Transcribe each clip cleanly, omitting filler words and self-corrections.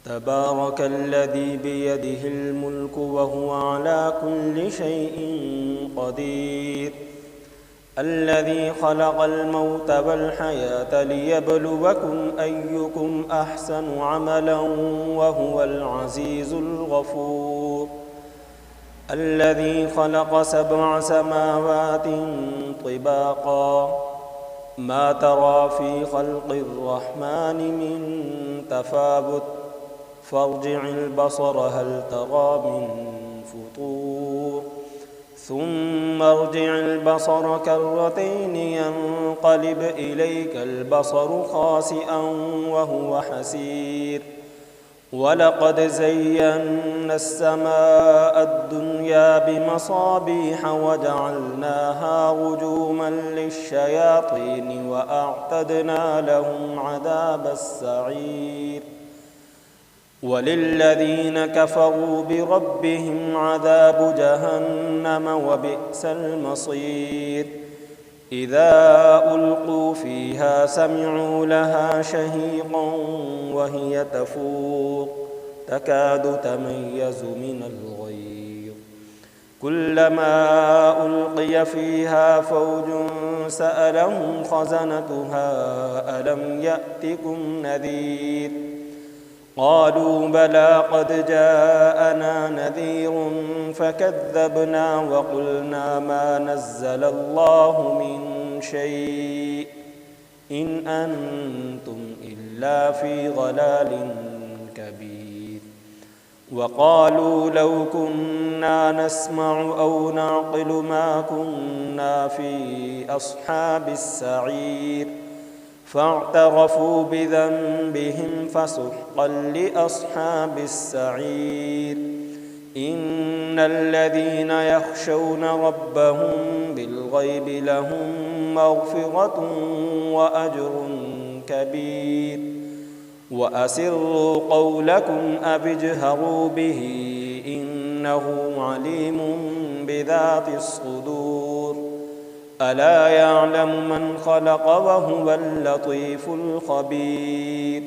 تبارك الذي بيده الملك وهو على كل شيء قدير الذي خلق الموت والحياة ليبلوكم أيكم أحسن عملا وهو العزيز الغفور الذي خلق 7 سماوات طباقا ما ترى في خلق الرحمن من تفاوت فارجع البصر هل ترى من فطور ثم ارجع البصر كرتين ينقلب إليك البصر خاسئا وهو حسير ولقد زينا السماء الدنيا بمصابيح وجعلناها رجوما للشياطين وأعتدنا لهم عذاب السعير وللذين كفروا بربهم عذاب جهنم وبئس المصير إذا ألقوا فيها سمعوا لها شهيقا وهي تفور تكاد تميز من الغيظ كلما ألقي فيها فوج سألهم خزنتها ألم يأتكم نذير قالوا بلى قد جاءنا نذير فكذبنا وقلنا ما نزل الله من شيء إن أنتم إلا في ضلال كبير وقالوا لو كنا نسمع أو نعقل ما كنا في أصحاب السعير فاعترفوا بذنبهم فسحقا لأصحاب السعير إن الذين يخشون ربهم بالغيب لهم مغفرة وأجر كبير وأسروا قولكم أو اجهروا به إنه عليم بذات الصدور ألا يعلم من خلق وهو اللطيف الخبير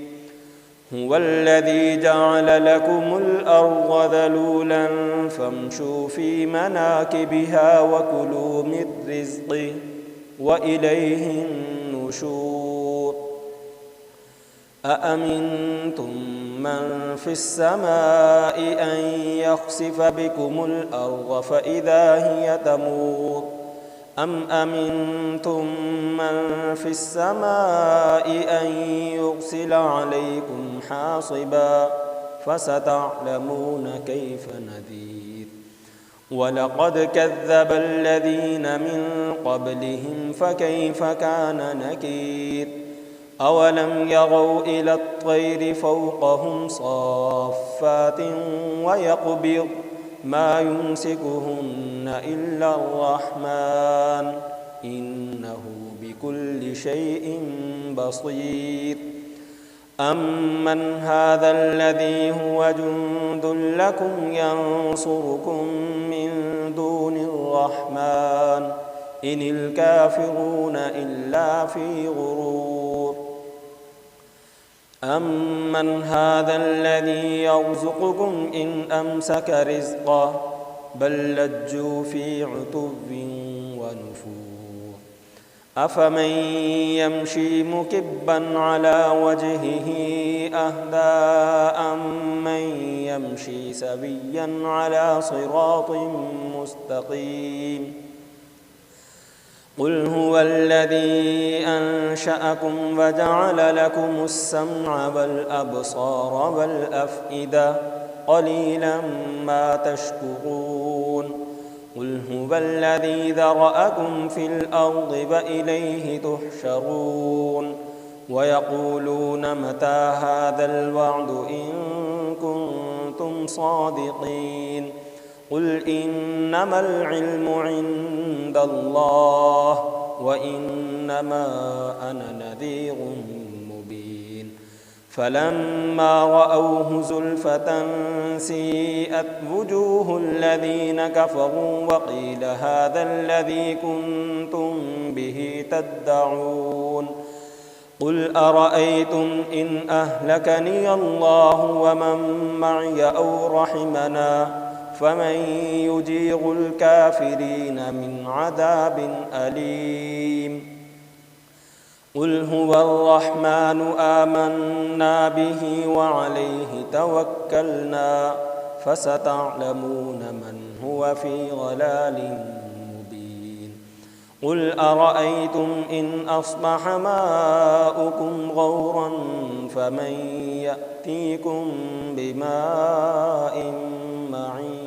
هو الذي جعل لكم الأرض ذلولا فامشوا في مناكبها وكلوا من رزقه وإليه النشور أأمنتم من في السماء أن يخسف بكم الأرض فإذا هي تمور أم أمنتم من في السماء أن يرسل عليكم حاصبا فستعلمون كيف نذير ولقد كذب الذين من قبلهم فكيف كان نكير أولم يروا إلى الطير فوقهم صافات ويقبض ما يمسكهن إلا الرحمن إنه بكل شيء بصير أمن هذا الذي هو جند لكم ينصركم من دون الرحمن إن الكافرون إلا في غرور أمن هذا الذي يرزقكم إن أمسك رزقه بل لجوا في عتو ونفور أفمن يمشي مكبا على وجهه أهدى أمن يمشي سويا على صراط مستقيم قل هو الذي أنشأكم وجعل لكم السمع والأبصار والأفئدة قليلا ما تشكرون قل هو الذي ذرأكم في الأرض وإليه تحشرون ويقولون متى هذا الوعد إن كنتم صادقين قل إنما العلم عند الله وإنما أنا نذير مبين فلما رأوه زلفة سيئت وجوه الذين كفروا وقيل هذا الذي كنتم به تدعون قل أرأيتم إن أهلكني الله ومن معي أو رحمنا فمن يجير الكافرين من عذاب أليم قل هو الرحمن آمنا به وعليه توكلنا فستعلمون من هو في ضلال مبين قل أرأيتم إن أصبح ماؤكم غورا فمن يأتيكم بماء معين